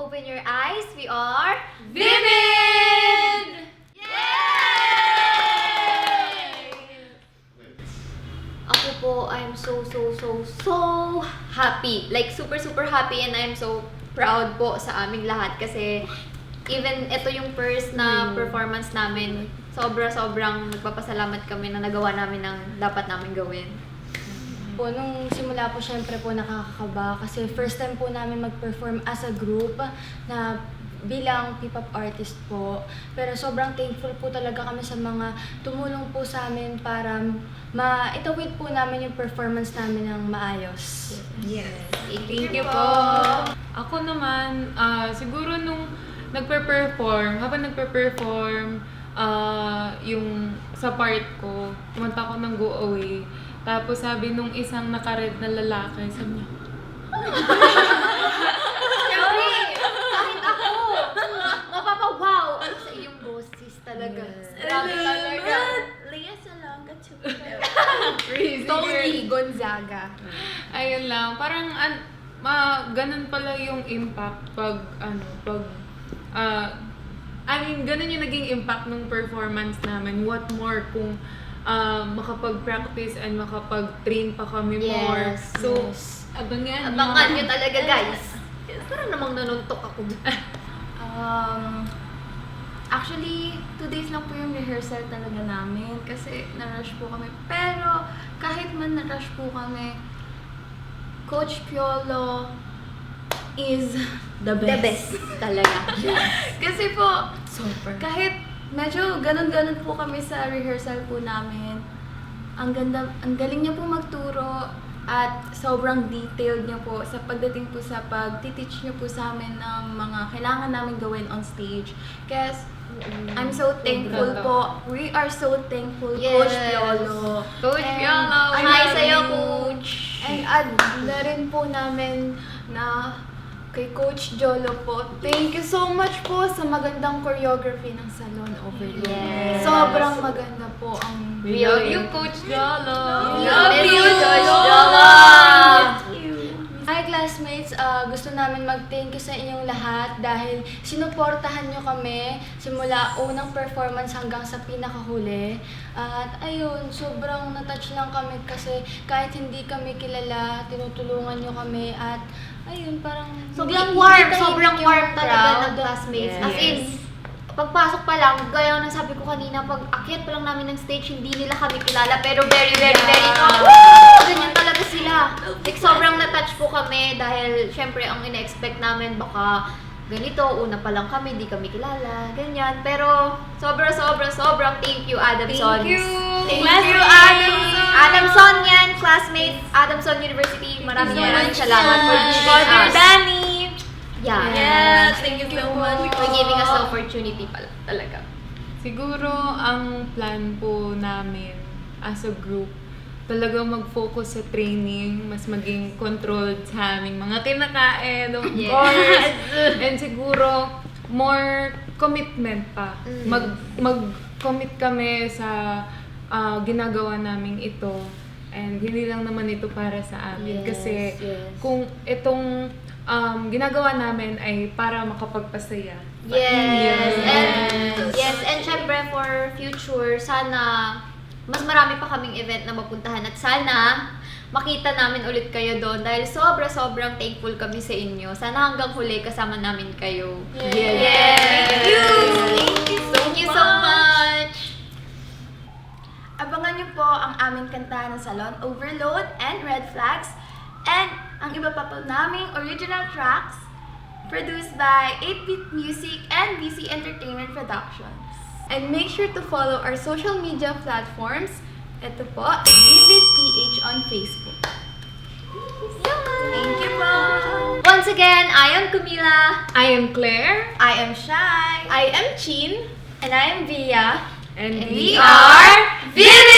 Open your eyes, we are Vivid! Yay! Ako po, I'm so happy. Like, super happy, and I'm so proud po sa aming lahat kasi even ito yung first na performance namin, sobrang nagpapasalamat kami na nagawa namin ang dapat namin gawin. Po, nung simula po, syempre po nakakakaba kasi first time po namin mag-perform as a group na bilang P-pop artist po. Pero sobrang thankful po talaga kami sa mga tumulong po sa amin para maitawid po namin yung performance namin ng maayos. Yes. Thank you po. Ako naman, siguro nung habang nagpe-perform, yung sa part ko, kumanta ko ng Go Away. Tapos sabi nung isang naka-red na lalaki, sabi niya, Sorry! Kahit ako! Mapapawaw! Ano sa iyong boses talaga? Grabe talaga. Lea Salonga to crazy Tony girl. Gonzaga. Ayun lang, parang ganun pala yung impact ganun yung naging impact ng performance namin. What more kung makapag-practice and makapag-train pa kami more. Yes, So, yes. abangan Abangan nyo talaga, guys. Parang namang nanuntok ako. Actually, 2 days lang po yung rehearsal talaga namin kasi na-rush po kami. Pero kahit man na-rush po kami, Coach Piolo is the best. The best talaga. Kasi po, Super. kahit medyo ganun-ganun po kami sa rehearsal po namin, ang galing niya po magturo at sobrang detailed niya po sa pagdating po sa pag-teach niyo po sa amin ng mga kailangan namin gawin on stage. Kaya I'm so thankful po. We are so thankful, Yes. Coach Piolo. Coach And Piolo! I Hi love sa'yo, you. Coach! And add na rin po namin na kay Coach Jolo po. Thank you so much po sa magandang choreography ng Salon Over You. Yes. Sobrang maganda po ang We love you, Coach Jolo! Love you, Coach Jolo! Jolo! Hi classmates, gusto namin mag-thank you sa inyong lahat dahil sinuportahan nyo kami simula unang performance hanggang sa pinakahuli. At ayun, sobrang na-touch lang kami kasi kahit hindi kami kilala, tinutulungan nyo kami at ayun, parang Sobrang hindi warm tahimik yung talaga ng crowd. classmates. Yes. As in, pagpasok pa lang, gaya ng sabi ko kanina, pag akyat pa lang namin ng stage, hindi nila kami kilala, pero very ganyan talaga sila. Like, sobrang na-touch po kami dahil, syempre, ang ina-expect namin, baka ganito, una pa lang kami, di kami kilala, ganyan. Pero, sobrang thank you, Adamson. Thank you! Thank you, Adamson! Adamson yan, classmates, Adamson University. Maraming salamat for giving us. Danny! Yeah. Yes, thank you so much For giving us the opportunity pala, talaga. Siguro, ang plan po namin as a group, talagang mag-focus sa training, mas maging controlled sa aming mga kinakain, of Yes. course. And siguro, more commitment pa. Mag-commit kami sa ginagawa namin ito. And hindi lang naman ito para sa amin. Yes, Kasi yes. kung itong ginagawa namin ay para makapagpasaya. Yes. Yes. And syempre for future, sana mas marami pa kaming event na mapuntahan at sana makita namin ulit kayo doon dahil sobrang thankful kami sa inyo. Sana hanggang huli kasama namin kayo. Thank you! Thank you so much! Abangan niyo po ang aming kantahan ng Salon Overload and Red Flags and ang iba pa po naming original tracks produced by 8-Bit Music and BC Entertainment Productions. And make sure to follow our social media platforms. Ito po, 8-Bit PH on Facebook. Thank you po! Once again, I am Camila. I am Claire. I am Shai. I am Chin. And I am Via. And We are Viva!